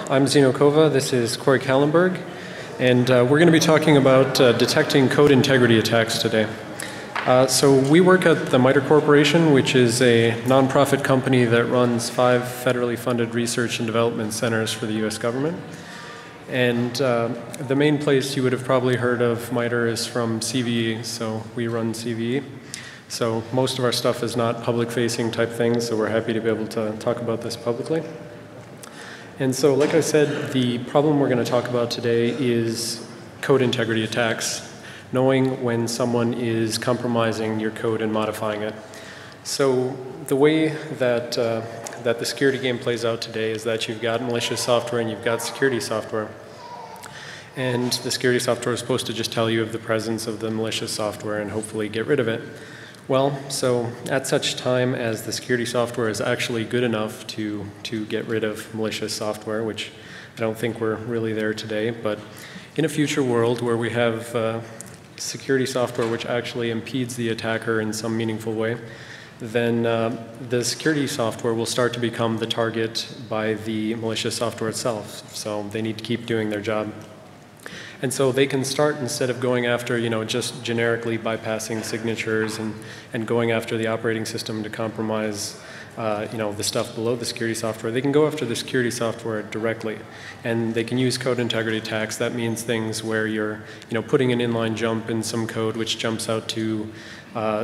I'm Xeno Kovah. This is Kallenberg, and we're going to be talking about detecting code integrity attacks today. So we work at the MITRE Corporation, which is a nonprofit company that runs 5 federally funded research and development centers for the US government. And the main place you would have probably heard of MITRE is from CVE, so we run CVE. So most of our stuff is not public-facing type things, so we're happy to be able to talk about this publicly. And so, like I said, the problem we're going to talk about today is code integrity attacks, knowing when someone is compromising your code and modifying it. So the way that the security game plays out today is that you've got malicious software and you've got security software. And the security software is supposed to just tell you of the presence of the malicious software and hopefully get rid of it. Well, so at such time as the security software is actually good enough to get rid of malicious software, which I don't think we're really there today, but in a future world where we have security software which actually impedes the attacker in some meaningful way, then the security software will start to become the target by the malicious software itself. So they need to keep doing their job. And so they can start, instead of going after, just generically bypassing signatures and going after the operating system to compromise, the stuff below the security software, they can go after the security software directly. And they can use code integrity attacks. That means things where you're, putting an inline jump in some code which jumps out to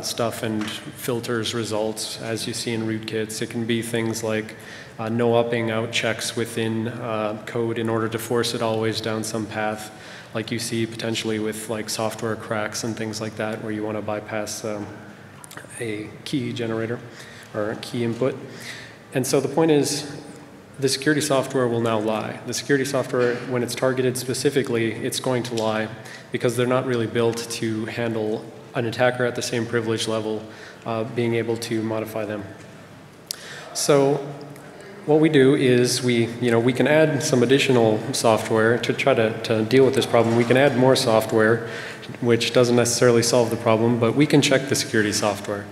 stuff and filters results, as you see in rootkits. It can be things like no upping out checks within code in order to force it always down some path, like you see potentially with like software cracks and things like that, where you want to bypass a key generator or a key input. And so the point is, the security software will now lie. The security software, when it's targeted specifically, it's going to lie because they're not really built to handle an attacker at the same privilege level being able to modify them. So what we do is we can add some additional software to try to deal with this problem. We can add more software, which doesn't necessarily solve the problem, but we can check the security software.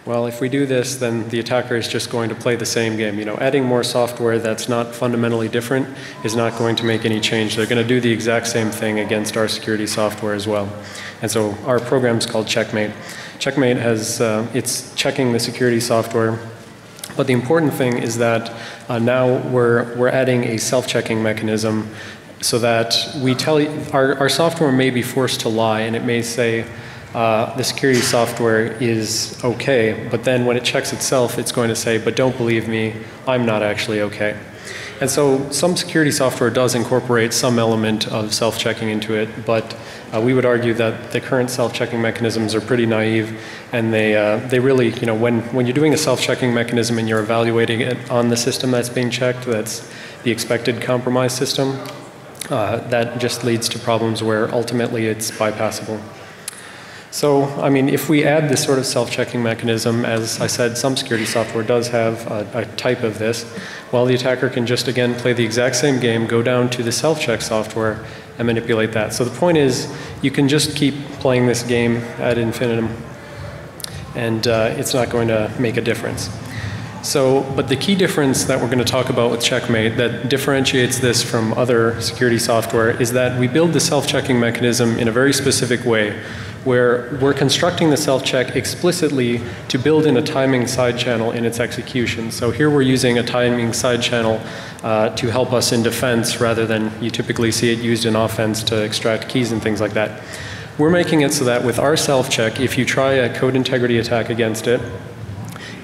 Well, if we do this, then the attacker is just going to play the same game. Adding more software that's not fundamentally different is not going to make any change. They're going to do the exact same thing against our security software as well. And so our program is called Checkmate. Checkmate has, it's checking the security software. But the important thing is that now we're adding a self-checking mechanism so that we tell you, our software may be forced to lie, and it may say the security software is okay, but then when it checks itself, it's going to say, but don't believe me, I'm not actually okay. And so some security software does incorporate some element of self-checking into it, but we would argue that the current self-checking mechanisms are pretty naive, and they really, when you're doing a self-checking mechanism and you're evaluating it on the system that's being checked, that's the expected compromise system, that just leads to problems where ultimately it's bypassable. So, if we add this sort of self-checking mechanism, as I said, some security software does have a type of this, well, the attacker can just, again, play the exact same game, go down to the self-check software, and manipulate that. So the point is, you can just keep playing this game ad infinitum, and it's not going to make a difference. So, but the key difference that we're going to talk about with Checkmate that differentiates this from other security software is that we build the self-checking mechanism in a very specific way, where we're constructing the self-check explicitly to build in a timing side channel in its execution. So here we're using a timing side channel to help us in defense rather than you typically see it used in offense to extract keys and things like that. We're making it so that with our self-check, if you try a code integrity attack against it,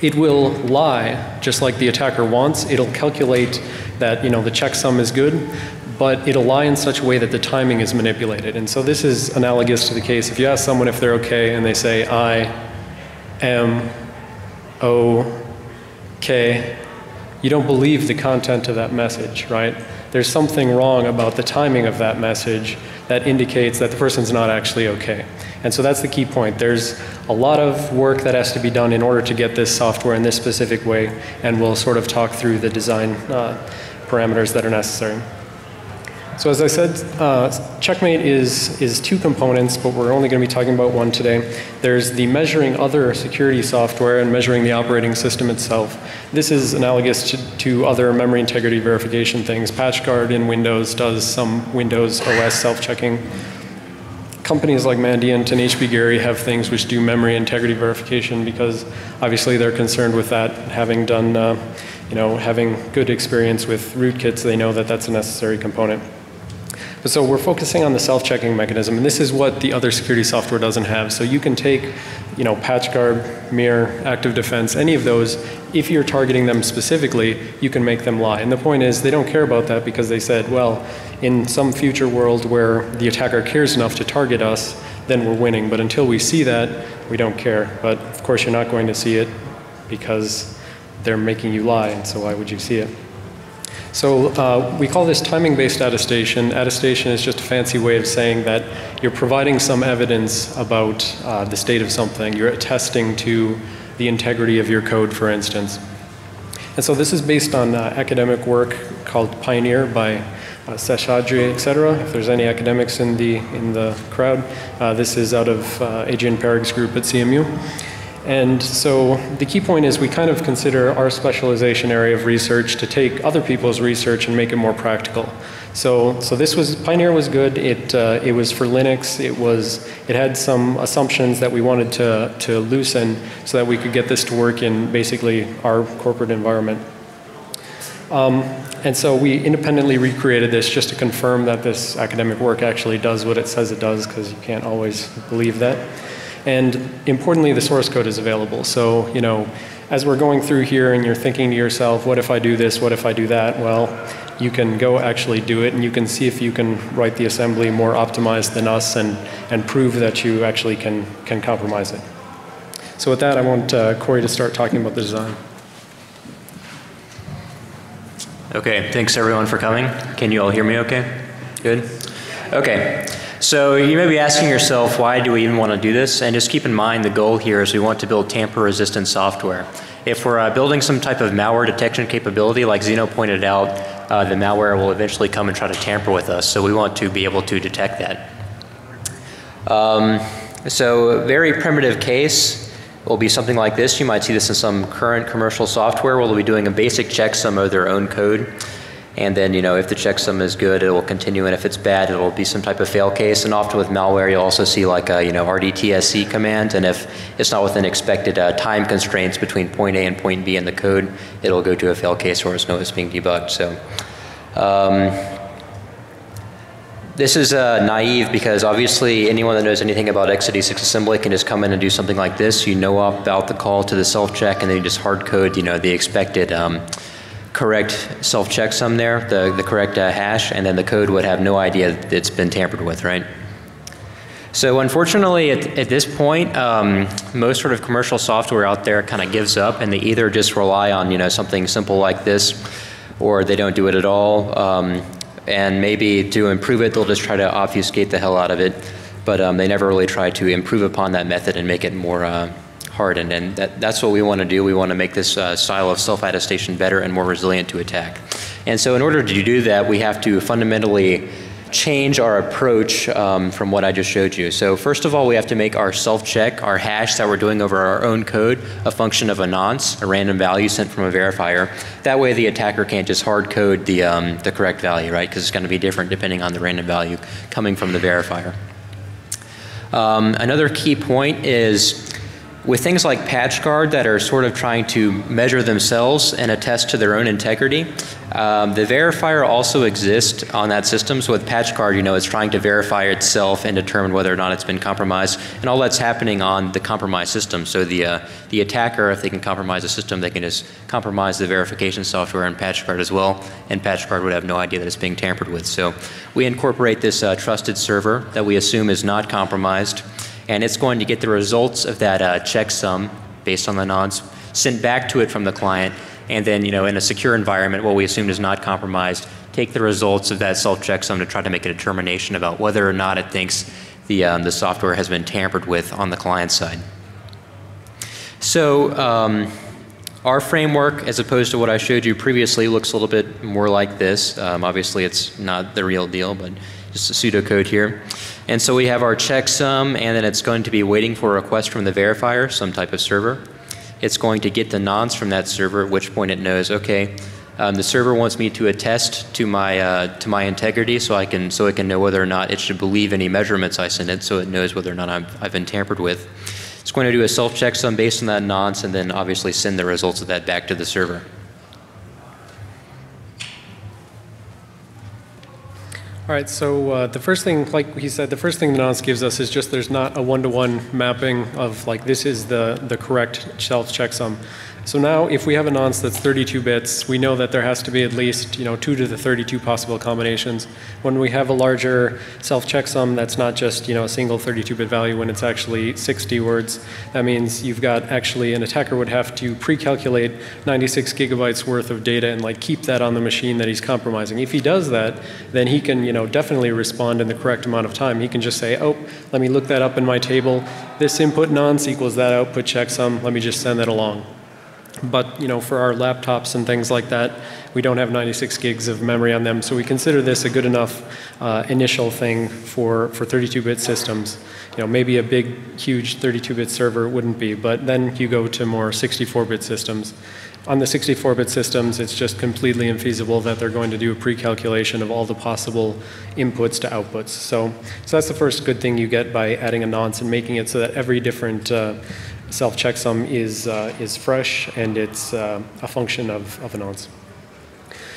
it will lie just like the attacker wants. It'll calculate that the checksum is good, but it'll lie in such a way that the timing is manipulated. And so this is analogous to the case. If you ask someone if they're okay and they say, I am okay, you don't believe the content of that message, right? There's something wrong about the timing of that message that indicates that the person's not actually okay. And so that's the key point. There's a lot of work that has to be done in order to get this software in this specific way, and we'll sort of talk through the design parameters that are necessary. So as I said, Checkmate is two components, but we're only going to be talking about one today. There's the measuring other security software and measuring the operating system itself. This is analogous to other memory integrity verification things. PatchGuard in Windows does some Windows OS self-checking. Companies like Mandiant and HB Gary have things which do memory integrity verification because obviously they're concerned with that. Having done, having good experience with rootkits, they know that that's a necessary component. So we're focusing on the self-checking mechanism, and this is what the other security software doesn't have. So you can take, PatchGuard, Mirror, Active Defense, any of those. If you're targeting them specifically, you can make them lie. And the point is, they don't care about that because they said, well, in some future world where the attacker cares enough to target us, then we're winning. But until we see that, we don't care. But of course, you're not going to see it because they're making you lie, and so why would you see it? So we call this timing-based attestation. Attestation is just a fancy way of saying that you're providing some evidence about the state of something. You're attesting to the integrity of your code, for instance. And so this is based on academic work called Pioneer by Seshadri, et cetera. If there's any academics in the crowd, this is out of Adrian Perig's group at CMU. And so the key point is we kind of consider our specialization area of research to take other people's research and make it more practical. So Pioneer was good. It was for Linux. It had some assumptions that we wanted to loosen so that we could get this to work in basically our corporate environment. And so we independently recreated this just to confirm that this academic work actually does what it says it does, because you can't always believe that. And importantly, the source code is available. So, as we're going through here and you're thinking to yourself, what if I do this, what if I do that? Well, you can go actually do it, and you can see if you can write the assembly more optimized than us and prove that you actually can compromise it. So with that, I want Corey to start talking about the design. Okay, thanks everyone for coming. Can you all hear me okay? Good? Okay. So you may be asking yourself, why do we even want to do this? And just keep in mind the goal here is we want to build tamper-resistant software. If we're building some type of malware detection capability, like Xeno pointed out, the malware will eventually come and try to tamper with us, so we want to be able to detect that. So a very primitive case will be something like this. You might see this in some current commercial software where they'll be doing a basic checksum of their own code. And then, if the checksum is good, it will continue, and if it's bad, it will be some type of fail case. And often with malware, you'll also see like a, RDTSC command, and if it's not within expected time constraints between point A and point B in the code, it'll go to a fail case or it's being debugged. So this is naive because obviously anyone that knows anything about x86 assembly can just come in and do something like this. You know about the call to the self-check, and then you just hard code, the expected correct self-checksum there, the correct hash, and then the code would have no idea that it's been tampered with, right? So unfortunately, at this point, most sort of commercial software out there kind of gives up, and they either just rely on something simple like this, or they don't do it at all. And maybe to improve it, they'll just try to obfuscate the hell out of it, but they never really try to improve upon that method and make it more hardened, and that's what we want to do. We want to make this style of self-attestation better and more resilient to attack. And so in order to do that, we have to fundamentally change our approach from what I just showed you. So first of all, we have to make our self-check, our hash that we're doing over our own code, a function of a nonce, a random value sent from a verifier. That way the attacker can't just hard code the correct value, right? Because it's going to be different depending on the random value coming from the verifier. Another key point is with things like PatchGuard that are sort of trying to measure themselves and attest to their own integrity, the verifier also exists on that system. So with PatchGuard, it's trying to verify itself and determine whether or not it's been compromised, and all that's happening on the compromised system. So the attacker, if they can compromise the system, they can just compromise the verification software in PatchGuard as well, and PatchGuard would have no idea that it's being tampered with. So we incorporate this trusted server that we assume is not compromised, and it's going to get the results of that checksum based on the nonce sent back to it from the client, and then in a secure environment, what we assumed is not compromised, take the results of that self-checksum to try to make a determination about whether or not it thinks the software has been tampered with on the client side. So Our framework, as opposed to what I showed you previously, looks a little bit more like this. Obviously, it's not the real deal, but just a pseudocode here. And so we have our checksum, and then it's going to be waiting for a request from the verifier, some type of server. It's going to get the nonce from that server, at which point it knows, okay, the server wants me to attest to my integrity, so it can know whether or not it should believe any measurements I send it, so it knows whether or not I've been tampered with. It's going to do a self-checksum based on that nonce, and then obviously send the results of that back to the server. All right, so the first thing, like he said, the first thing the nonce gives us is just there's not a one-to-one mapping of like this is the correct self-checksum. So now if we have a nonce that's 32 bits, we know that there has to be at least 2 to the 32 possible combinations. When we have a larger self-checksum that's not just a single 32-bit value, when it's actually 60 words, that means you've got actually an attacker would have to pre-calculate 96 gigabytes worth of data and like keep that on the machine that he's compromising. If he does that, then he can definitely respond in the correct amount of time. He can just say, oh, let me look that up in my table. This input nonce equals that output checksum. Let me just send that along. But for our laptops and things like that, we don't have 96 gigs of memory on them, so we consider this a good enough initial thing for 32-bit systems. Maybe a big, huge 32-bit server wouldn't be, but then you go to more 64-bit systems. On the 64-bit systems, it's just completely infeasible that they're going to do a pre-calculation of all the possible inputs to outputs. So that's the first good thing you get by adding a nonce and making it so that every different self-checksum is fresh and it's a function of a nonce.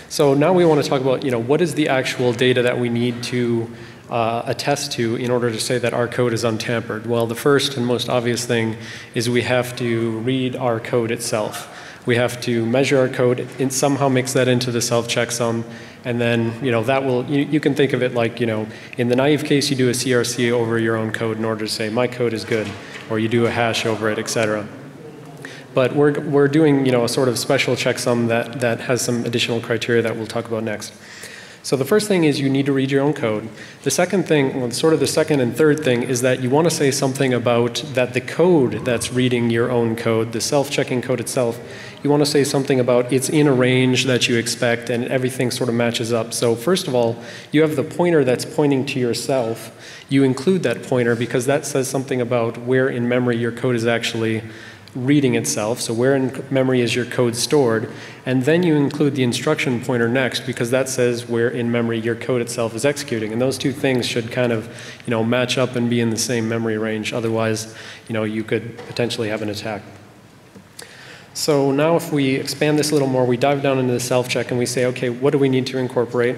So now we want to talk about what is the actual data that we need to attest to in order to say that our code is untampered. Well, the first and most obvious thing is we have to read our code itself. We have to measure our code and somehow mix that into the self-checksum, and then that will, you can think of it like, in the naive case you do a CRC over your own code in order to say my code is good, or you do a hash over it, etc. But we're doing a sort of special checksum that has some additional criteria that we'll talk about next. So the first thing is you need to read your own code. The second thing, well, sort of the second and third thing, is that you want to say something about that the code that's reading your own code, the self-checking code itself, you want to say something about it's in a range that you expect and everything sort of matches up. So first of all, you have the pointer that's pointing to yourself. You include that pointer because that says something about where in memory your code is actually reading itself, so where in memory is your code stored, and then you include the instruction pointer next because that says where in memory your code itself is executing, and those two things should kind of match up and be in the same memory range. Otherwise you could potentially have an attack. So now if we expand this a little more, we dive down into the self-check and we say, okay, what do we need to incorporate?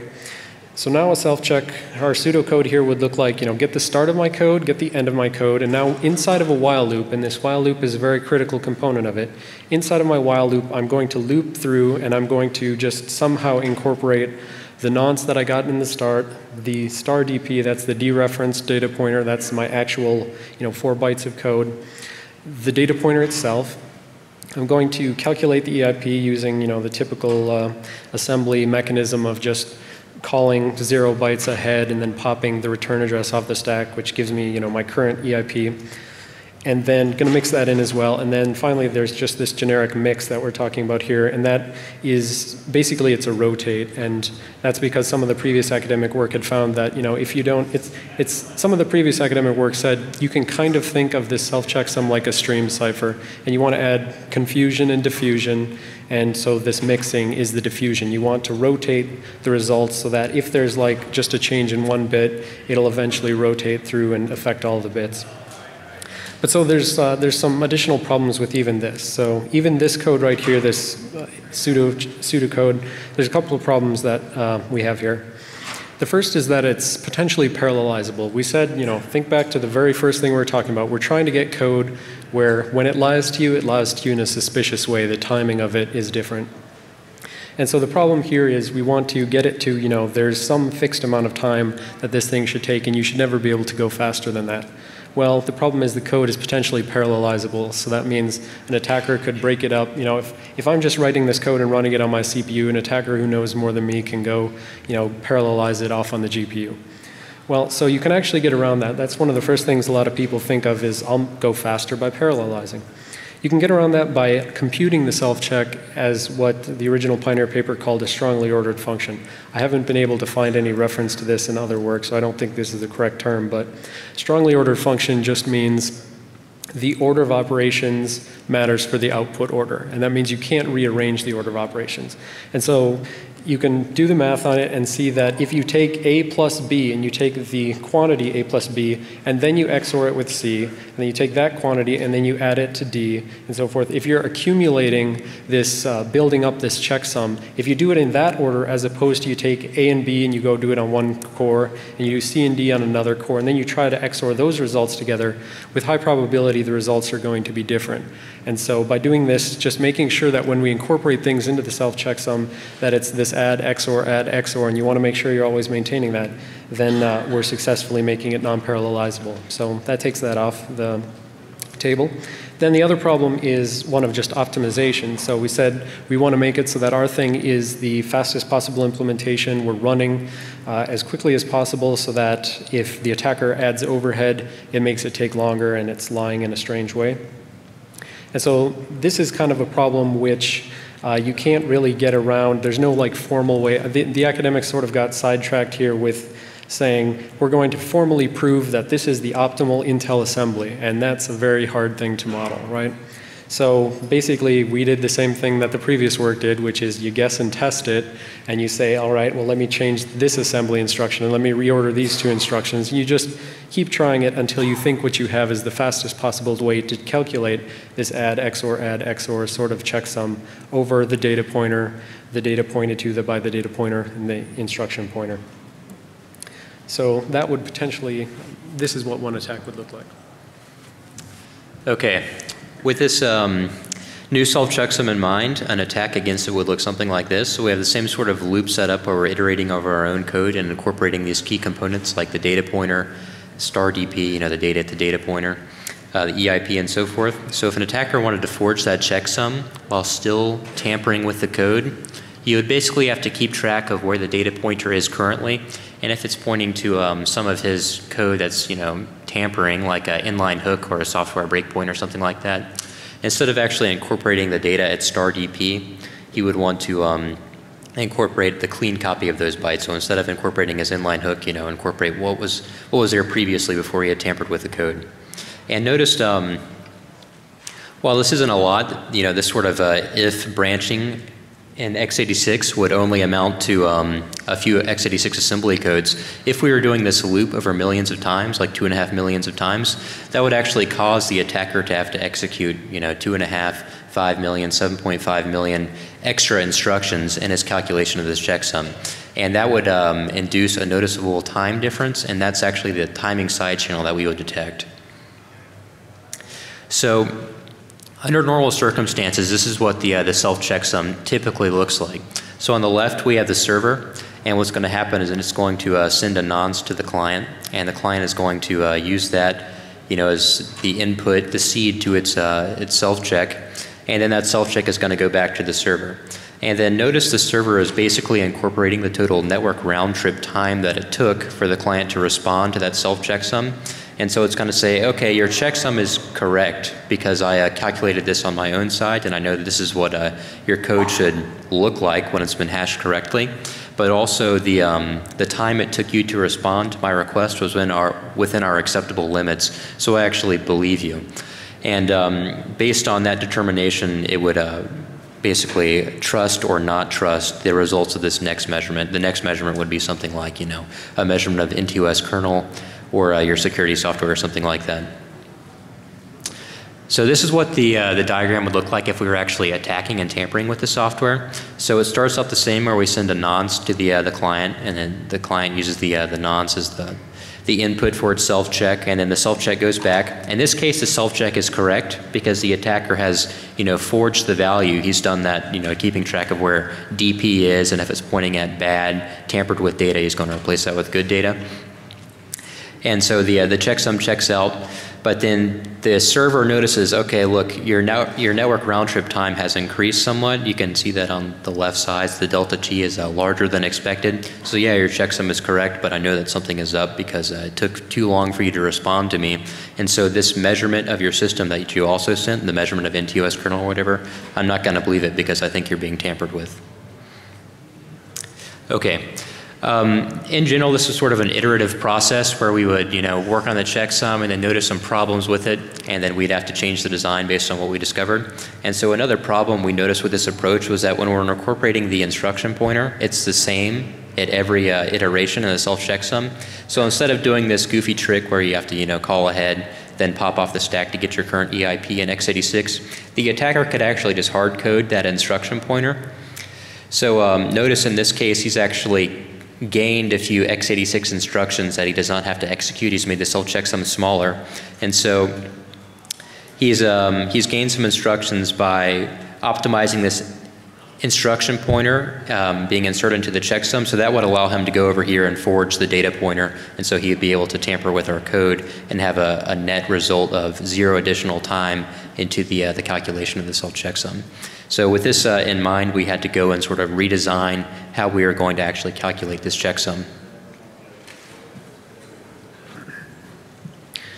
So now a self-check, our pseudocode here would look like, get the start of my code, get the end of my code, and now inside of a while loop, and this while loop is a very critical component of it, inside of my while loop, I'm going to loop through and I'm going to just somehow incorporate the nonce that I got in the start, the star DP, that's the dereferenced data pointer, that's my actual 4 bytes of code, the data pointer itself. I'm going to calculate the EIP using the typical assembly mechanism of just calling 0 bytes ahead and then popping the return address off the stack, which gives me my current EIP. And then going to mix that in as well. And then finally, there's just this generic mix that we're talking about here, and that is basically it's a rotate, and that's because some of the previous academic work had found that if you don't, some of the previous academic work said you can kind of think of this self-checksum like a stream cipher, and you want to add confusion and diffusion, and so this mixing is the diffusion. You want to rotate the results so that if there's like just a change in one bit, it'll eventually rotate through and affect all the bits. But so there's some additional problems with even this. So even this code right here, this pseudocode, there's a couple of problems that we have here. The first is that it's potentially parallelizable. We said, think back to the very first thing we were talking about. We're trying to get code where when it lies to you in a suspicious way. The timing of it is different. And so the problem here is we want to get it to, there's some fixed amount of time that this thing should take, and you should never be able to go faster than that. Well, the problem is the code is potentially parallelizable, so that means an attacker could break it up. If I'm just writing this code and running it on my CPU, an attacker who knows more than me can go, parallelize it off on the GPU. Well, so you can actually get around that. That's one of the first things a lot of people think of is I'll go faster by parallelizing. You can get around that by computing the self-check as what the original Pioneer paper called a strongly ordered function. I haven't been able to find any reference to this in other work, so I don't think this is the correct term, but strongly ordered function just means the order of operations matters for the output order, and that means you can't rearrange the order of operations. And so you can do the math on it and see that if you take A plus B and you take the quantity A plus B and then you XOR it with C, and then you take that quantity and then you add it to D and so forth, if you're accumulating this, building up this checksum, if you do it in that order as opposed to you take A and B and you go do it on one core and you do C and D on another core and then you try to XOR those results together, with high probability the results are going to be different. And so by doing this, just making sure that when we incorporate things into the self-checksum, that it's this add XOR, and you want to make sure you're always maintaining that, then we're successfully making it non-parallelizable. So that takes that off the table. Then the other problem is one of just optimization. So we said we want to make it so that our thing is the fastest possible implementation. We're running as quickly as possible so that if the attacker adds overhead, it makes it take longer and it's lying in a strange way. And so this is kind of a problem which you can't really get around. There's no like formal way. The academics sort of got sidetracked here with saying we're going to formally prove that this is the optimal Intel assembly, and that's a very hard thing to model, right? So basically we did the same thing that the previous work did, which is you guess and test it, and you say, all right, well let me change this assembly instruction and let me reorder these two instructions. You just keep trying it until you think what you have is the fastest possible way to calculate this add XOR sort of checksum over the data pointer, the data pointed to by the data pointer, and the instruction pointer. So that would potentially, this is what one attack would look like. Okay. With this new self-checksum in mind, an attack against it would look something like this. So we have the same sort of loop setup where we're iterating over our own code and incorporating these key components like the data pointer, star DP, the data at the data pointer, the EIP, and so forth. So if an attacker wanted to forge that checksum while still tampering with the code, you would basically have to keep track of where the data pointer is currently, and if it's pointing to some of his code that's tampering, like an inline hook or a software breakpoint or something like that, instead of actually incorporating the data at star DP, he would want to incorporate the clean copy of those bytes. So instead of incorporating his inline hook, incorporate what was there previously before he had tampered with the code. And notice, while this isn't a lot, this sort of if branching in x86 would only amount to a few x86 assembly codes. If we were doing this loop over millions of times, like 2.5 million of times, that would actually cause the attacker to have to execute 2.5, 5 million, 7.5 million extra instructions in his calculation of this checksum. And that would induce a noticeable time difference, and that's actually the timing side channel that we would detect. So under normal circumstances, this is what the self-checksum typically looks like. So on the left, we have the server, and what's going to happen is it's going to send a nonce to the client, and the client is going to use that, as the input, the seed to its self-check, and then that self-check is going to go back to the server. And then notice the server is basically incorporating the total network round-trip time that it took for the client to respond to that self-checksum. And so it's going to say, okay, your checksum is correct because I calculated this on my own side, and I know that this is what your code should look like when it's been hashed correctly. But also the time it took you to respond to my request was within our acceptable limits, so I actually believe you. And based on that determination, it would basically trust or not trust the results of this next measurement. The next measurement would be something like, a measurement of NTOS kernel, or your security software or something like that. So this is what the diagram would look like if we were actually attacking and tampering with the software. So it starts off the same where we send a nonce to the client, and then the client uses the nonce as the input for its self-check, and then the self-check goes back. In this case, the self-check is correct because the attacker has forged the value. He's done that, keeping track of where DP is, and if it's pointing at bad, tampered with data, he's going to replace that with good data. And so the checksum checks out. But then the server notices, okay, look, your network round trip time has increased somewhat. You can see that on the left side, the delta T is larger than expected. So yeah, your checksum is correct, but I know that something is up because it took too long for you to respond to me. And so this measurement of your system that you also sent, the measurement of NTOS kernel or whatever, I'm not going to believe it because I think you're being tampered with. Okay. In general, this is sort of an iterative process where we would, work on the checksum and then notice some problems with it, and then we'd have to change the design based on what we discovered. And so another problem we noticed with this approach was that when we're incorporating the instruction pointer, it's the same at every iteration in the self-checksum. So instead of doing this goofy trick where you have to, call ahead, then pop off the stack to get your current EIP in x86, the attacker could actually just hard code that instruction pointer. So notice in this case, he's actually gained a few x86 instructions that he does not have to execute. He's made the self-checksum smaller. And so he's gained some instructions by optimizing this instruction pointer being inserted into the checksum. So that would allow him to go over here and forge the data pointer. And so he'd be able to tamper with our code and have a net result of 0 additional time into the calculation of the self-checksum. So with this in mind, we had to go and sort of redesign how we are going to actually calculate this checksum.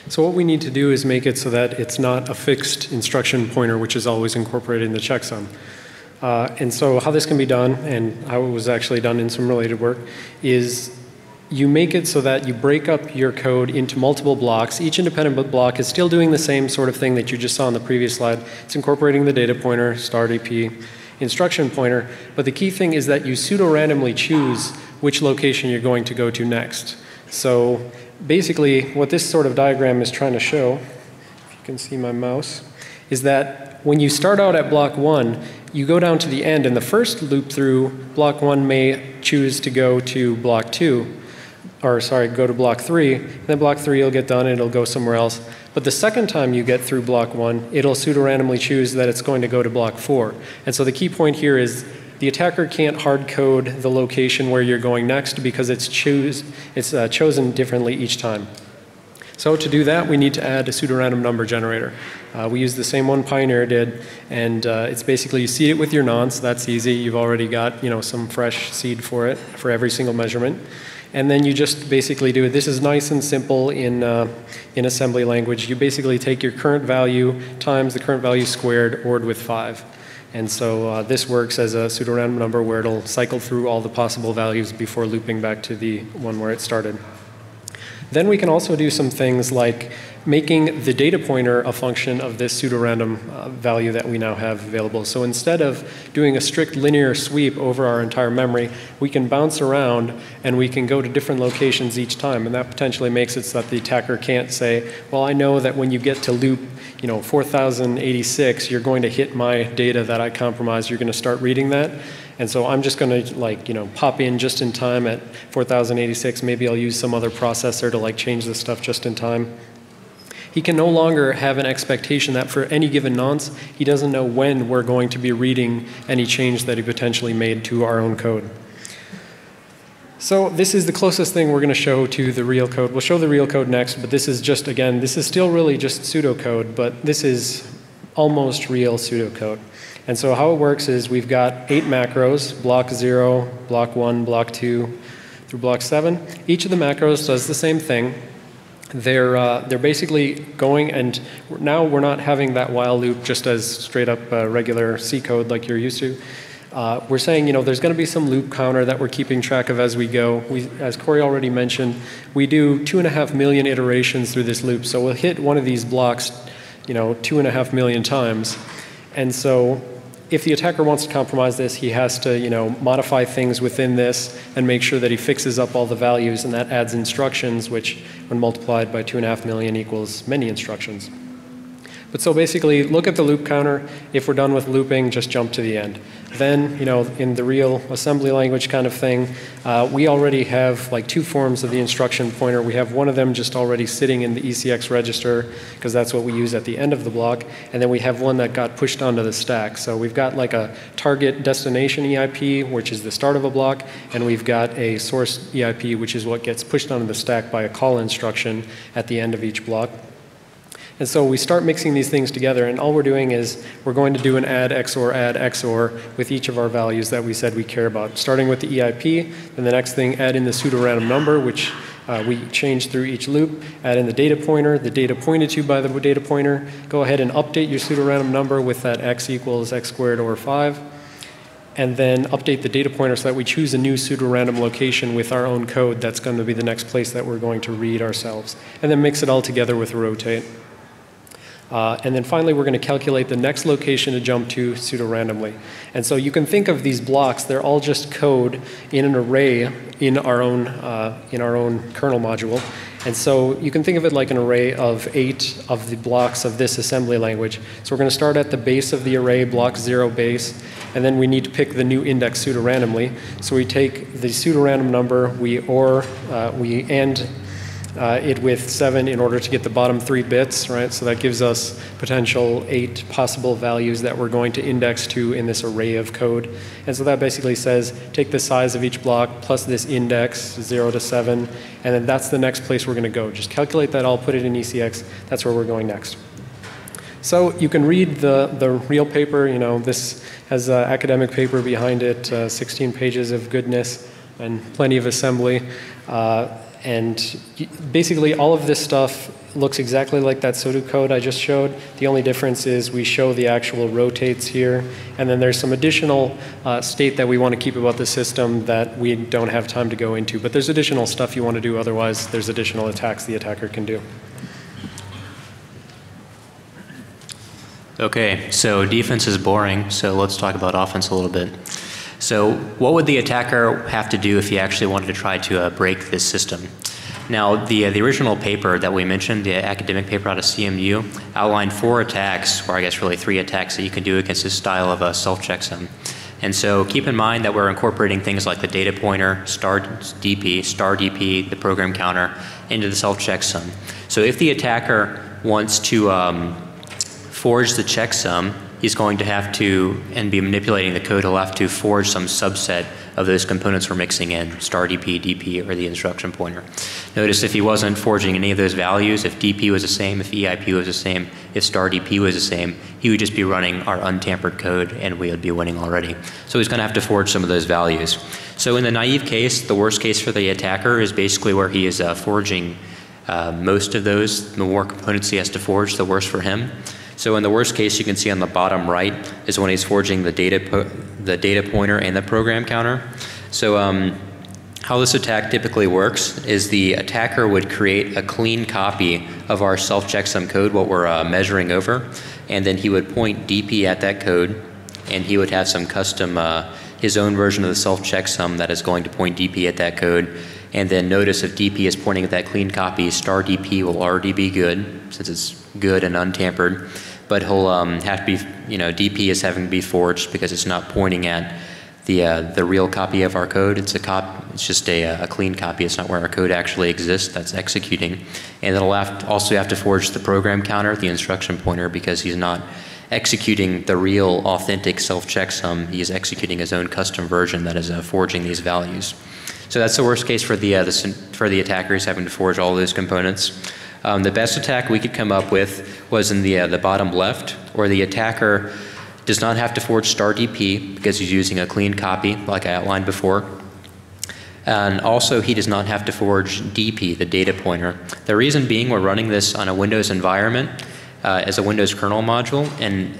So what we need to do is make it so that it's not a fixed instruction pointer, which is always incorporated in the checksum. And so how this can be done, and how it was actually done in some related work, is you make it so that you break up your code into multiple blocks. Each independent block is still doing the same sort of thing that you just saw on the previous slide. It's incorporating the data pointer, start AP, instruction pointer. But the key thing is that you pseudo-randomly choose which location you're going to go to next. So basically, what this sort of diagram is trying to show, if you can see my mouse, is that when you start out at block 1, you go down to the end, and the first loop through block 1 may choose to go to block 2, or sorry, go to block 3, and then block 3 will get done and it'll go somewhere else. But the second time you get through block 1, it'll pseudo-randomly choose that it's going to go to block 4. And so the key point here is the attacker can't hard code the location where you're going next because it's chosen differently each time. So to do that, we need to add a pseudo-random number generator. We use the same one Pioneer did, and it's basically you seed it with your nonce. That's easy. You've already got some fresh seed for it for every single measurement. And then you just basically do it. This is nice and simple in assembly language. You basically take your current value times the current value squared, ORed with 5. And so this works as a pseudo-random number where it'll cycle through all the possible values before looping back to the one where it started. Then we can also do some things like making the data pointer a function of this pseudo-random value that we now have available. So instead of doing a strict linear sweep over our entire memory, we can bounce around and we can go to different locations each time. And that potentially makes it so that the attacker can't say, well, I know that when you get to loop 4086, you're going to hit my data that I compromised. You're going to start reading that. And so I'm just going to pop in just in time at 4086. Maybe I'll use some other processor to change this stuff just in time. He can no longer have an expectation that for any given nonce, he doesn't know when we're going to be reading any change that he potentially made to our own code. So this is the closest thing we're going to show to the real code. We'll show the real code next, but this is just, again, this is still really just pseudocode, but this is almost real pseudocode. And so how it works is we've got 8 macros, block 0, block 1, block 2, through block 7. Each of the macros does the same thing. They're basically going, and now we're not having that while loop just as straight up regular C code like you're used to. We're saying, there's going to be some loop counter that we're keeping track of as we go. As Corey already mentioned, we do 2.5 million iterations through this loop. So we'll hit one of these blocks, 2.5 million times. And so if the attacker wants to compromise this, he has to, modify things within this and make sure that he fixes up all the values, and that adds instructions, which when multiplied by 2.5 million equals many instructions. But so basically, look at the loop counter. If we're done with looping, just jump to the end. Then, in the real assembly language kind of thing, we already have 2 forms of the instruction pointer. We have one of them just already sitting in the ECX register, because that's what we use at the end of the block. And then we have one that got pushed onto the stack. So we've got a target destination EIP, which is the start of a block, and we've got a source EIP, which is what gets pushed onto the stack by a call instruction at the end of each block. And so we start mixing these things together, and all we're doing is we're going to do an add XOR with each of our values that we said we care about. Starting with the EIP, then the next thing, add in the pseudorandom number, which we change through each loop, add in the data pointer, the data pointed to by the data pointer, go ahead and update your pseudorandom number with that x equals x squared over 5, and then update the data pointer so that we choose a new pseudorandom location with our own code. That's going to be the next place that we're going to read ourselves. And then mix it all together with rotate. And then finally, we're going to calculate the next location to jump to pseudo-randomly. And so you can think of these blocks, they're all just code in an array in our own kernel module. And so you can think of it like an array of 8 of the blocks of this assembly language. So we're going to start at the base of the array, block 0 base, and then we need to pick the new index pseudo-randomly. So we take the pseudo-random number, we AND it with 7 in order to get the bottom 3 bits, right? So that gives us potential 8 possible values that we're going to index to in this array of code. And so that basically says, take the size of each block plus this index, 0 to 7, and then that's the next place we're going to go. Just calculate that all, put it in ECX, that's where we're going next. So you can read the real paper, you know, this has an academic paper behind it, 16 pages of goodness and plenty of assembly. And basically all of this stuff looks exactly like that pseudocode I just showed. The only difference is we show the actual rotates here, and then there's some additional state that we want to keep about the system that we don't have time to go into. But there's additional stuff you want to do, otherwise there's additional attacks the attacker can do. Okay, so defense is boring, so let's talk about offense a little bit. So what would the attacker have to do if he actually wanted to try to break this system? Now, the original paper that we mentioned, the academic paper out of CMU, outlined 4 attacks, or I guess really 3 attacks that you can do against this style of a self-checksum. And so keep in mind that we're incorporating things like the data pointer, star DP, the program counter, into the self-checksum. So if the attacker wants to forge the checksum, he's going to have to, and be manipulating the code, he'll have to forge some subset of those components we're mixing in, star DP, DP, or the instruction pointer. Notice if he wasn't forging any of those values, if DP was the same, if EIP was the same, if star DP was the same, he would just be running our untampered code and we would be winning already. So he's going to have to forge some of those values. So in the naive case, the worst case for the attacker is basically where he is forging most of those. The more components he has to forge, the worse for him. So in the worst case, you can see on the bottom right is when he's forging the data pointer and the program counter. So how this attack typically works is the attacker would create a clean copy of our self-checksum code, what we're measuring over, and then he would point DP at that code, and he would have some custom, his own version of the self-checksum that is going to point DP at that code. And then notice if DP is pointing at that clean copy, star DP will already be good, since it's good and untampered. But he'll have to be, you know, DP is having to be forged because it's not pointing at the real copy of our code. It's it's just a clean copy. It's not where our code actually exists. That's executing. And it'll also have to forge the program counter, the instruction pointer, because he's not executing the real authentic self-checksum. He is executing his own custom version that is forging these values. So that's the worst case for the attackers having to forge all those components. The best attack we could come up with was in the bottom left, where the attacker does not have to forge star DP because he's using a clean copy, like I outlined before. And also, he does not have to forge DP, the data pointer. The reason being, we're running this on a Windows environment as a Windows kernel module, and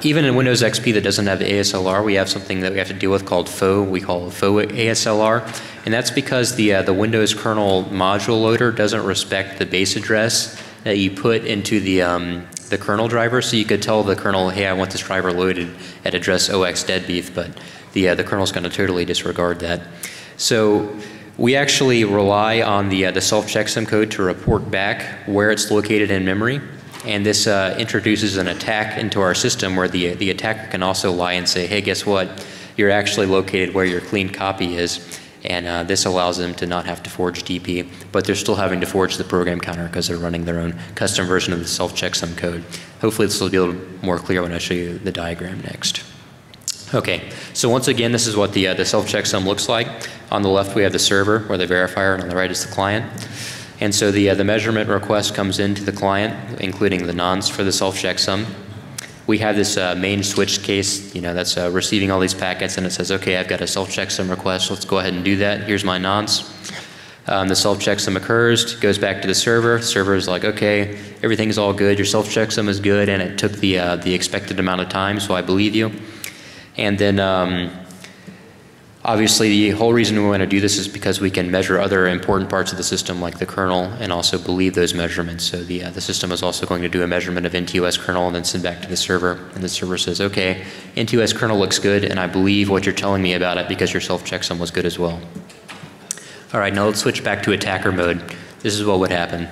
even in Windows XP that doesn't have ASLR, we have something that we have to deal with called faux. We call faux ASLR, and that's because the Windows kernel module loader doesn't respect the base address that you put into the kernel driver. So you could tell the kernel, hey, I want this driver loaded at address 0x deadbeef, but the kernel's going to totally disregard that. So we actually rely on the self-checksum code to report back where it's located in memory. And this introduces an attack into our system where the attacker can also lie and say, hey, guess what? You're actually located where your clean copy is. And this allows them to not have to forge DP, but they're still having to forge the program counter because they're running their own custom version of the self-checksum code. Hopefully this will be a little more clear when I show you the diagram next. Okay, so once again, this is what the self-checksum looks like. On the left we have the server, or the verifier, and on the right is the client. And so the measurement request comes into the client, including the nonce for the self-checksum. We have this main switch case, that's receiving all these packets, and it says, okay, I've got a self-checksum request. Let's go ahead and do that. Here's my nonce. The self-checksum occurs, goes back to the server. Server is like, okay, everything's all good. Your self-checksum is good, and it took the expected amount of time, so I believe you. And then obviously, the whole reason we want to do this is because we can measure other important parts of the system, like the kernel, and also believe those measurements. So the system is also going to do a measurement of NTOS kernel and then send back to the server. And the server says, okay, NTOS kernel looks good, and I believe what you're telling me about it because your self-checksum was good as well. All right, now let's switch back to attacker mode. This is what would happen.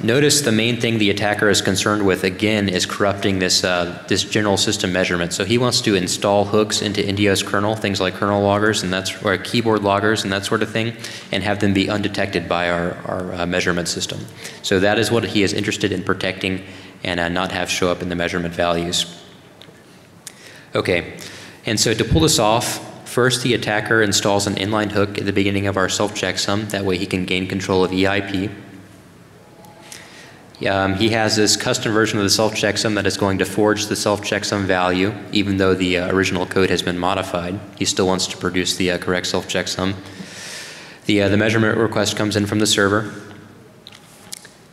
Notice the main thing the attacker is concerned with, again, is corrupting this general system measurement. So he wants to install hooks into NTOS kernel, things like kernel loggers, or keyboard loggers and that sort of thing, and have them be undetected by our measurement system. So that is what he is interested in protecting and not have show up in the measurement values. Okay, and so to pull this off, first the attacker installs an inline hook at the beginning of our self-checksum. That way he can gain control of EIP. He has this custom version of the self-checksum that is going to forge the self-checksum value, even though the original code has been modified. He still wants to produce the correct self-checksum. The measurement request comes in from the server.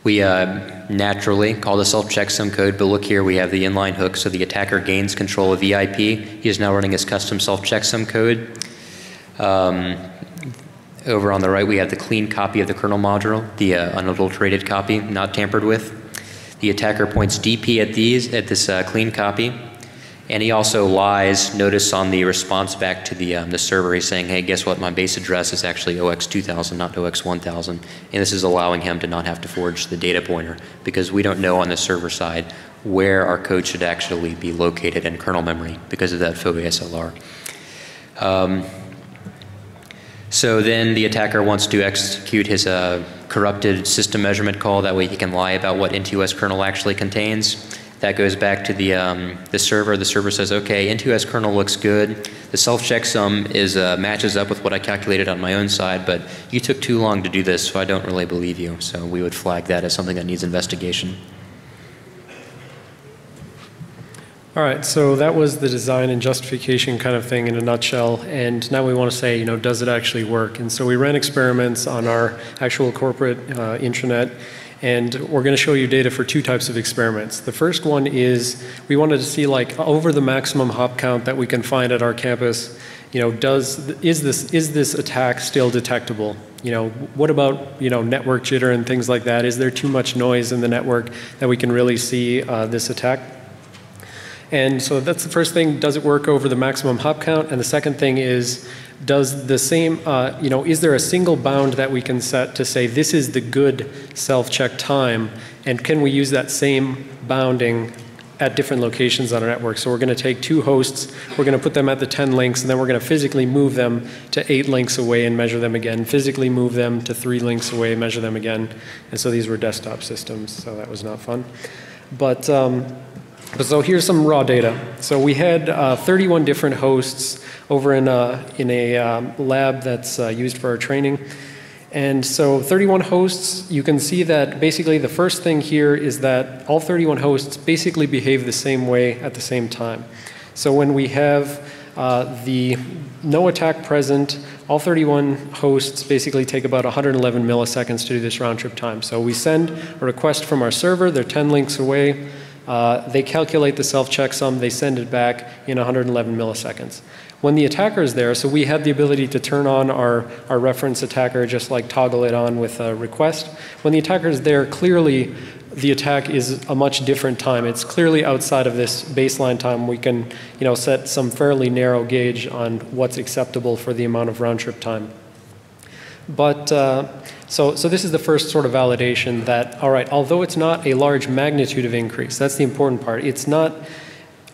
We naturally call the self-checksum code, but look here, we have the inline hook, so the attacker gains control of EIP. He is now running his custom self-checksum code. Over on the right, we have the clean copy of the kernel module, the unadulterated copy, not tampered with. The attacker points DP at this clean copy, and he also lies. Notice on the response back to the server, he's saying, hey, guess what? My base address is actually OX2000, not OX1000, and this is allowing him to not have to forge the data pointer because we don't know on the server side where our code should actually be located in kernel memory because of that faux ASLR. So then the attacker wants to execute his corrupted system measurement call. That way he can lie about what NTOS kernel actually contains. That goes back to the server. The server says, okay, NTOS kernel looks good. The self-checksum matches up with what I calculated on my own side, but you took too long to do this, so I don't really believe you. So we would flag that as something that needs investigation. All right, so that was the design and justification kind of thing in a nutshell, and now we want to say, does it actually work? And so we ran experiments on our actual corporate intranet, and we're going to show you data for two types of experiments. The first one is we wanted to see, like, over the maximum hop count that we can find at our campus, is this attack still detectable? What about network jitter and things like that? Is there too much noise in the network that we can really see this attack? And so that's the first thing, does it work over the maximum hop count? And the second thing is, does the same, is there a single bound that we can set to say this is the good self-check time, and can we use that same bounding at different locations on our network? So we're going to take two hosts, we're going to put them at the 10 links, and then we're going to physically move them to 8 links away and measure them again, physically move them to 3 links away, measure them again. And so these were desktop systems, so that was not fun. But so here's some raw data. So we had 31 different hosts over in a lab that's used for our training. And so 31 hosts, you can see that basically the first thing here is that all 31 hosts basically behave the same way at the same time. So when we have the no attack present, all 31 hosts basically take about 111 milliseconds to do this round trip time. So we send a request from our server, they're 10 links away. They calculate the self-checksum, they send it back in 111 milliseconds. When the attacker is there, so we had the ability to turn on our reference attacker, just like toggle it on with a request. When the attacker is there, clearly the attack is a much different time. It's clearly outside of this baseline time. We can set some fairly narrow gauge on what's acceptable for the amount of round trip time. But so this is the first sort of validation that, all right, although it's not a large magnitude of increase, that's the important part. It's not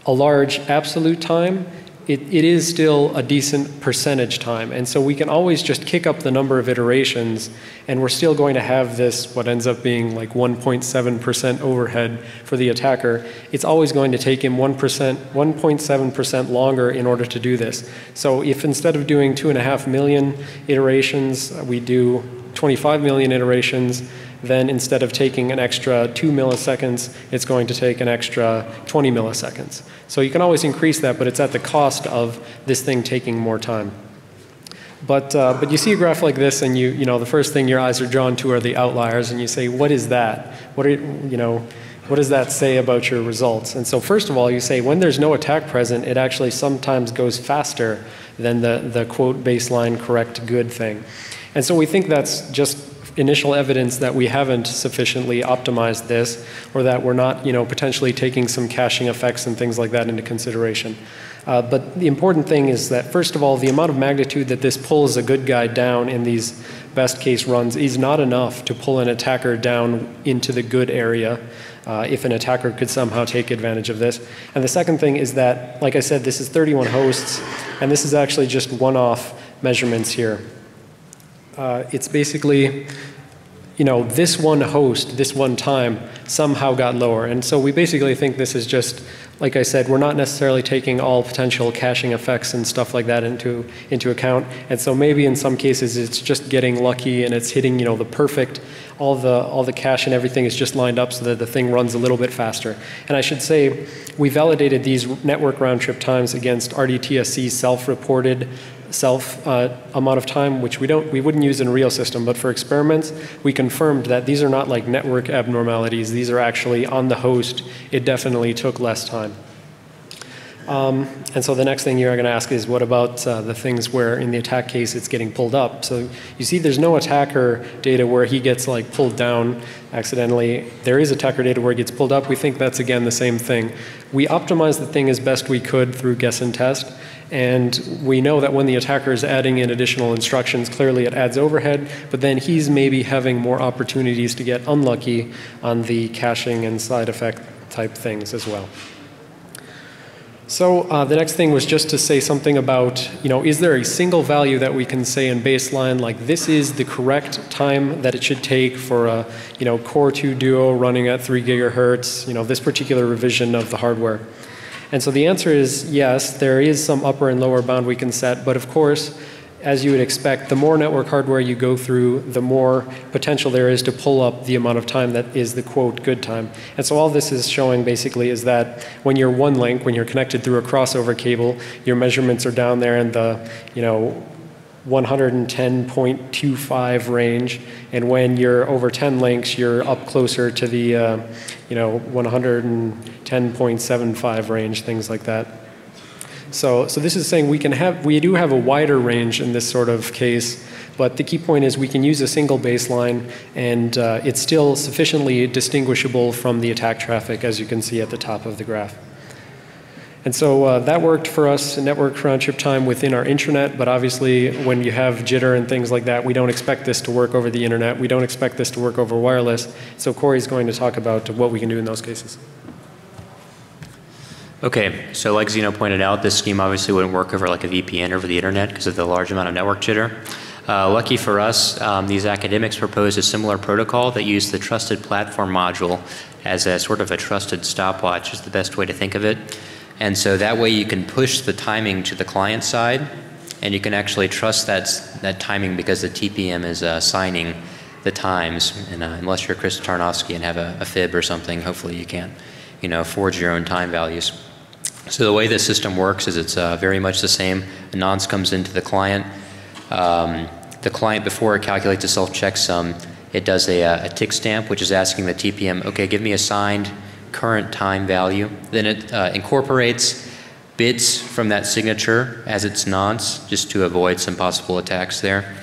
a large absolute time. It is still a decent percentage time. And so we can always just kick up the number of iterations, and we're still going to have this, what ends up being like 1.7% overhead for the attacker. It's always going to take him 1.7% longer in order to do this. So if instead of doing 2.5 million iterations, we do 25 million iterations, then instead of taking an extra 2 milliseconds, it's going to take an extra 20 milliseconds. So you can always increase that, but it's at the cost of this thing taking more time. But you see a graph like this, and you know the first thing your eyes are drawn to are the outliers, and you say, what is that? What does that say about your results? And so first of all, you say when there's no attack present, it actually sometimes goes faster than the quote baseline correct good thing. And so we think that's just initial evidence that we haven't sufficiently optimized this, or that we're not, potentially taking some caching effects and things like that into consideration. But the important thing is that, first of all, the amount of magnitude that this pulls a good guy down in these best case runs is not enough to pull an attacker down into the good area if an attacker could somehow take advantage of this. And the second thing is that, like I said, this is 31 hosts, and this is actually just one-off measurements here. It's basically, this one host, this one time, somehow got lower. And so we basically think this is just, like I said, we're not necessarily taking all potential caching effects and stuff like that into account. And so maybe in some cases it's just getting lucky and it's hitting, the perfect, all the cache and everything is just lined up so that the thing runs a little bit faster. And I should say, we validated these network round trip times against RDTSC self-reported amount of time, which we wouldn't use in a real system, but for experiments, we confirmed that these are not like network abnormalities. These are actually on the host. It definitely took less time. And so the next thing you're going to ask is, what about the things where in the attack case it's getting pulled up? So you see there's no attacker data where he gets like pulled down accidentally. There is attacker data where it gets pulled up. We think that's again the same thing. We optimized the thing as best we could through guess and test. And we know that when the attacker is adding in additional instructions, clearly it adds overhead, but then he's maybe having more opportunities to get unlucky on the caching and side effect type things as well. So the next thing was just to say something about, is there a single value that we can say in baseline, like this is the correct time that it should take for a, Core 2 Duo running at 3 gigahertz, this particular revision of the hardware? And so the answer is yes, there is some upper and lower bound we can set, but of course, as you would expect, the more network hardware you go through, the more potential there is to pull up the amount of time that is the quote good time. And so all this is showing basically is that when you're one link, when you're connected through a crossover cable, your measurements are down there in the, 110.25 range, and when you're over 10 links, you're up closer to the 110.75 range, things like that. So this is saying we do have a wider range in this sort of case, but the key point is we can use a single baseline, and it's still sufficiently distinguishable from the attack traffic, as you can see at the top of the graph. And so that worked for us, network round trip time within our intranet, but obviously when you have jitter and things like that, we don't expect this to work over the internet. We don't expect this to work over wireless. So Corey's going to talk about what we can do in those cases. Okay, so like Xeno pointed out, this scheme obviously wouldn't work over like a VPN over the internet because of the large amount of network jitter. Lucky for us, these academics proposed a similar protocol that used the trusted platform module as a sort of a trusted stopwatch, is the best way to think of it. And so that way you can push the timing to the client side, and you can actually trust that timing because the TPM is assigning the times. And unless you're Chris Tarnowski and have a fib or something, hopefully you can't, forge your own time values. So the way the system works is it's very much the same. A nonce comes into the client. The client, before it calculates a self-checksum, it does a tick stamp, which is asking the TPM, okay, give me a signed current time value. Then it incorporates bits from that signature as its nonce, just to avoid some possible attacks there.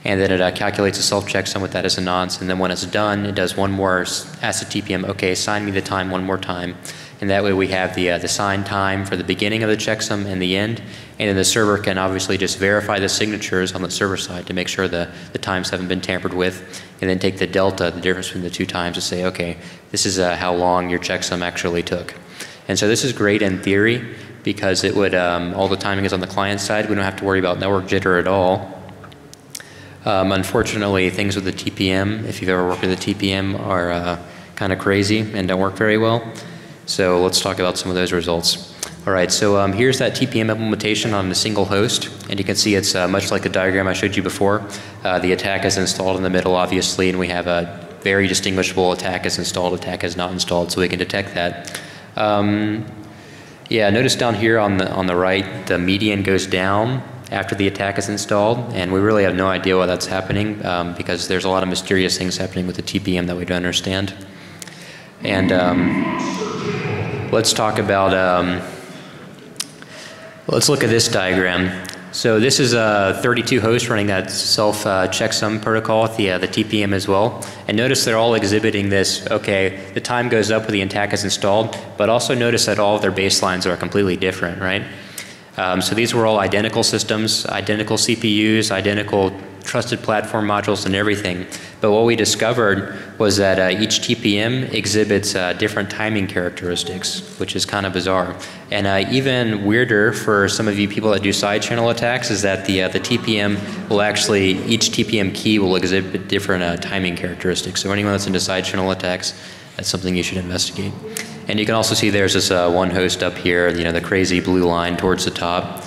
And then it calculates a self-checksum with that as a nonce. And then when it's done, it does one more, asks the TPM, okay, sign me the time one more time. And that way we have the signed time for the beginning of the checksum and the end. And then the server can obviously just verify the signatures on the server side to make sure the times haven't been tampered with. And then take the delta, the difference between the two times, to say, okay, this is how long your checksum actually took. And so this is great in theory because it would, all the timing is on the client side. We don't have to worry about network jitter at all. Unfortunately, things with the TPM, if you've ever worked with a TPM, are kind of crazy and don't work very well. So let's talk about some of those results. All All right, so here's that TPM implementation on a single host, and you can see it's much like the diagram I showed you before. The attack is installed in the middle, obviously, and we have a very distinguishable attack is installed, attack is not installed, so we can detect that. Yeah, notice down here on the right, the median goes down after the attack is installed, and we really have no idea why that's happening because there's a lot of mysterious things happening with the TPM that we don't understand. And let's talk about, let's look at this diagram. So this is a 32 host running that self-checksum protocol with the TPM as well. And notice they're all exhibiting this, okay, the time goes up when the attack is installed, but also notice that all of their baselines are completely different, right? So these were all identical systems, identical CPUs, identical trusted platform modules and everything. But what we discovered was that each TPM exhibits different timing characteristics, which is kind of bizarre. And even weirder for some of you people that do side channel attacks is that the TPM will actually, each TPM key will exhibit different timing characteristics. So anyone that's into side channel attacks, that's something you should investigate. And you can also see there's this one host up here, you know, the crazy blue line towards the top.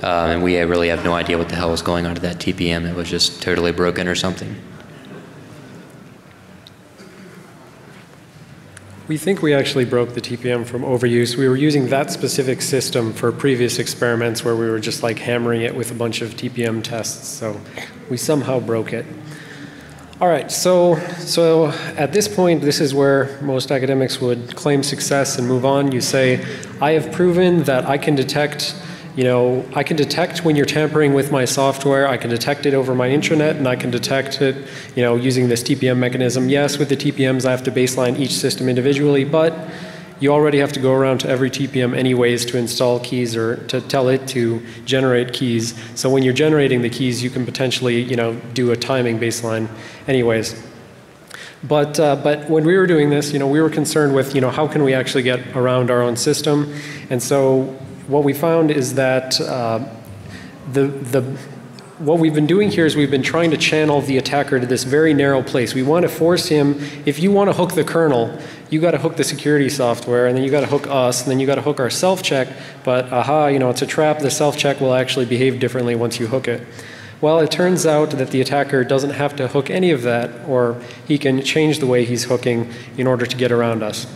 And we really have no idea what the hell was going on to that TPM. It was just totally broken or something. We think we actually broke the TPM from overuse. We were using that specific system for previous experiments where we were just like hammering it with a bunch of TPM tests. So we somehow broke it. All right, so at this point, this is where most academics would claim success and move on. You say, I have proven that I can detect, you know, I can detect when you're tampering with my software, I can detect it over my intranet, and I can detect it, you know, using this TPM mechanism. Yes, with the TPMs, I have to baseline each system individually, but you already have to go around to every TPM anyways to install keys or to tell it to generate keys. So when you're generating the keys, you can potentially, you know, do a timing baseline anyways. But when we were doing this, you know, we were concerned with, you know, how can we actually get around our own system? And so what we found is that what we've been doing here is we've been trying to channel the attacker to this very narrow place. We want to force him, if you want to hook the kernel, you got to hook the security software, and then you got to hook us, and then you got to hook our self-check, but aha, you know, it's a trap. The self-check will actually behave differently once you hook it. Well, it turns out that the attacker doesn't have to hook any of that, or he can change the way he's hooking in order to get around us.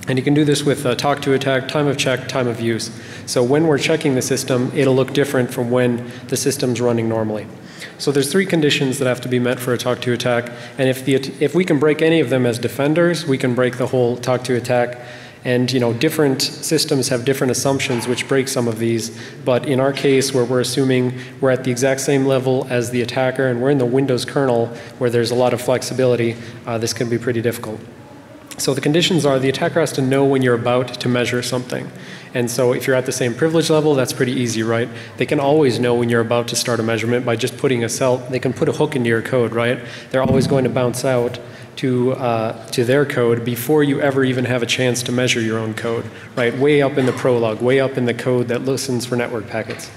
And you can do this with talk to attack, time of check, time of use. So when we're checking the system, it'll look different from when the system's running normally. So there's 3 conditions that have to be met for a talk to attack. And if we can break any of them as defenders, we can break the whole talk to attack. And, you know, different systems have different assumptions which break some of these. But in our case, where we're assuming we're at the exact same level as the attacker and we're in the Windows kernel where there's a lot of flexibility, this can be pretty difficult. So the conditions are the attacker has to know when you're about to measure something. And so if you're at the same privilege level, that's pretty easy, right? They can always know when you're about to start a measurement by just putting they can put a hook into your code, right? They're always going to bounce out to their code before you ever even have a chance to measure your own code, right? Way up in the prologue, way up in the code that listens for network packets.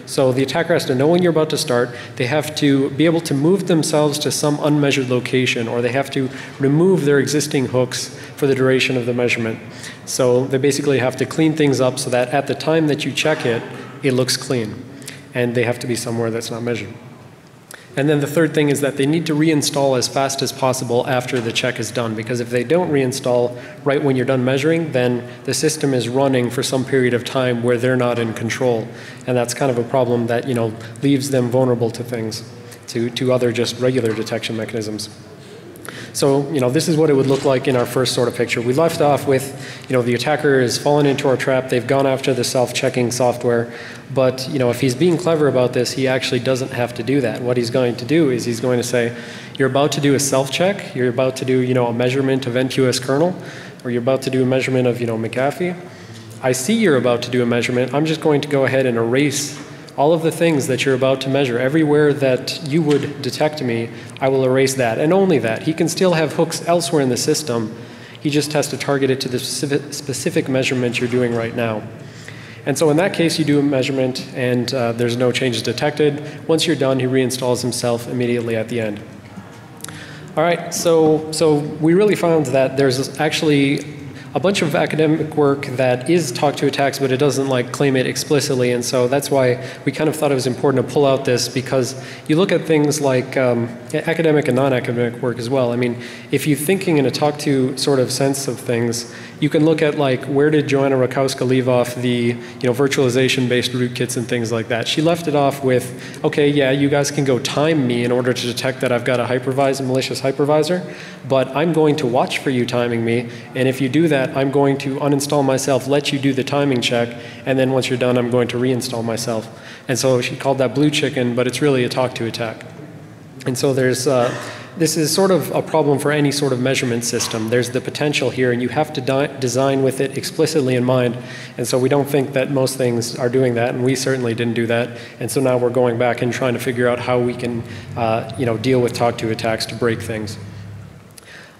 So the attacker has to know when you're about to start. They have to be able to move themselves to some unmeasured location, or they have to remove their existing hooks for the duration of the measurement. So they basically have to clean things up so that at the time that you check it, it looks clean. And they have to be somewhere that's not measured. And then the third thing is that they need to reinstall as fast as possible after the check is done, because if they don't reinstall right when you're done measuring, then the system is running for some period of time where they're not in control. And that's kind of a problem that, you know, leaves them vulnerable to things, to other just regular detection mechanisms. So, you know, this is what it would look like in our first sort of picture. We left off with, you know, the attacker has fallen into our trap. They've gone after the self-checking software. But, you know, if he's being clever about this, he actually doesn't have to do that. What he's going to do is he's going to say, you're about to do a self-check. You're about to do, you know, a measurement of NQS kernel, or you're about to do a measurement of, you know, McAfee. I see you're about to do a measurement. I'm just going to go ahead and erase all of the things that you're about to measure. Everywhere that you would detect me, I will erase that, and only that. He can still have hooks elsewhere in the system. He just has to target it to the specific measurement you're doing right now. And so in that case, you do a measurement, and there's no changes detected. Once you're done, he reinstalls himself immediately at the end. All right, so we really found that there's actually a bunch of academic work that is talk-to attacks, but it doesn't like claim it explicitly, and so that's why we kind of thought it was important to pull out this, because you look at things like academic and non-academic work as well. I mean, if you're thinking in a talk-to sort of sense of things, you can look at like where did Joanna Rakowska leave off the virtualization-based rootkits and things like that. She left it off with, okay, yeah, you guys can go time me in order to detect that I've got a malicious hypervisor, but I'm going to watch for you timing me, and if you do that, I'm going to uninstall myself, let you do the timing check, and then once you're done, I'm going to reinstall myself. And so she called that blue chicken, but it's really a talk-to attack. And so there's, this is sort of a problem for any sort of measurement system. There's the potential here, and you have to design with it explicitly in mind. And so we don't think that most things are doing that, and we certainly didn't do that. And so now we're going back and trying to figure out how we can deal with talk-to attacks to break things.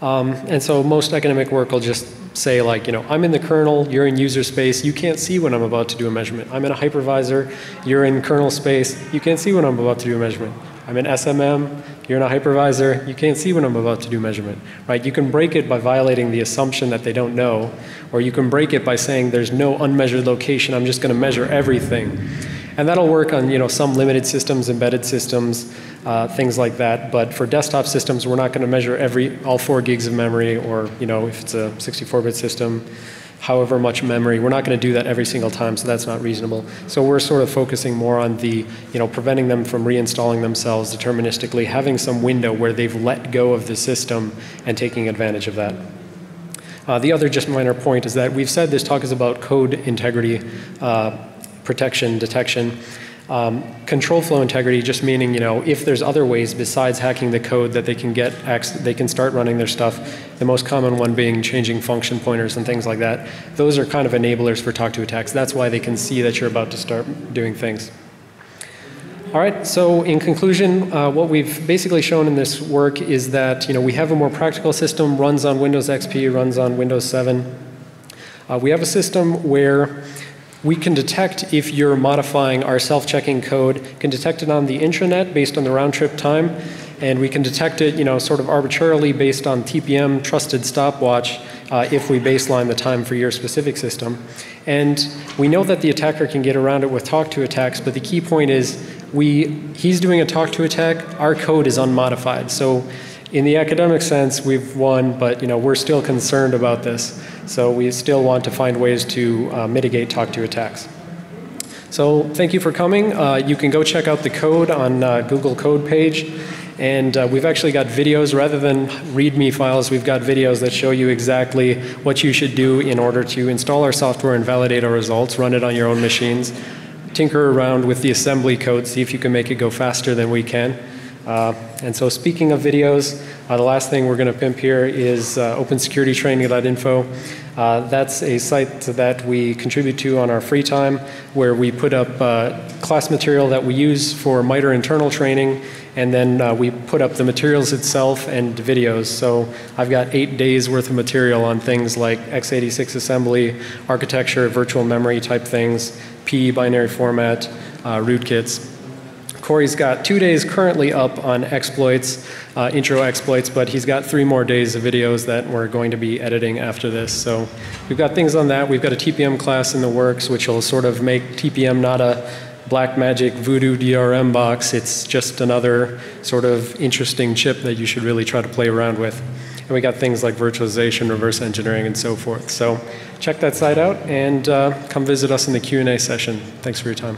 And so most academic work will just say like, I'm in the kernel, you're in user space, you can't see when I'm about to do a measurement. I'm in a hypervisor, you're in kernel space, you can't see when I'm about to do a measurement. I'm in SMM, you're in a hypervisor, you can't see when I'm about to do measurement, right? You can break it by violating the assumption that they don't know, or you can break it by saying there's no unmeasured location, I'm just going to measure everything. And that'll work on some limited systems, embedded systems, things like that. But for desktop systems, we're not going to measure all 4 gigs of memory, or if it's a 64-bit system, however much memory. We're not going to do that every single time, so that's not reasonable. So we're sort of focusing more on the preventing them from reinstalling themselves deterministically, having some window where they've let go of the system and taking advantage of that. The other just minor point is that we've said this talk is about code integrity protection, detection. Control flow integrity just meaning, if there's other ways besides hacking the code that they can start running their stuff, the most common one being changing function pointers and things like that. Those are kind of enablers for talk-to attacks. That's why they can see that you're about to start doing things. All right, so in conclusion, what we've basically shown in this work is that, we have a more practical system, runs on Windows XP, runs on Windows 7. We have a system where we can detect if you're modifying our self-checking code, can detect it on the intranet based on the round-trip time, and we can detect it, sort of arbitrarily based on TPM trusted stopwatch if we baseline the time for your specific system. And we know that the attacker can get around it with talk-to attacks, but the key point is he's doing a talk-to attack, our code is unmodified. So in the academic sense, we've won, but we're still concerned about this. So we still want to find ways to mitigate talk-to attacks. So thank you for coming. You can go check out the code on Google Code page. And we've actually got videos, rather than README files, we've got videos that show you exactly what you should do in order to install our software and validate our results, run it on your own machines, tinker around with the assembly code, see if you can make it go faster than we can. And so speaking of videos, the last thing we're going to pimp here is opensecuritytraining.info. That's a site that we contribute to on our free time, where we put up class material that we use for MITRE internal training, and then we put up the materials itself and videos. So I've got 8 days worth of material on things like x86 assembly, architecture, virtual memory type things, P binary format, rootkits. Corey's got 2 days currently up on exploits, intro exploits, but he's got 3 more days of videos that we're going to be editing after this. So we've got things on that. We've got a TPM class in the works, which will sort of make TPM not a black magic voodoo DRM box. It's just another sort of interesting chip that you should really try to play around with. And we got things like virtualization, reverse engineering, and so forth. So check that site out and come visit us in the Q&A session. Thanks for your time.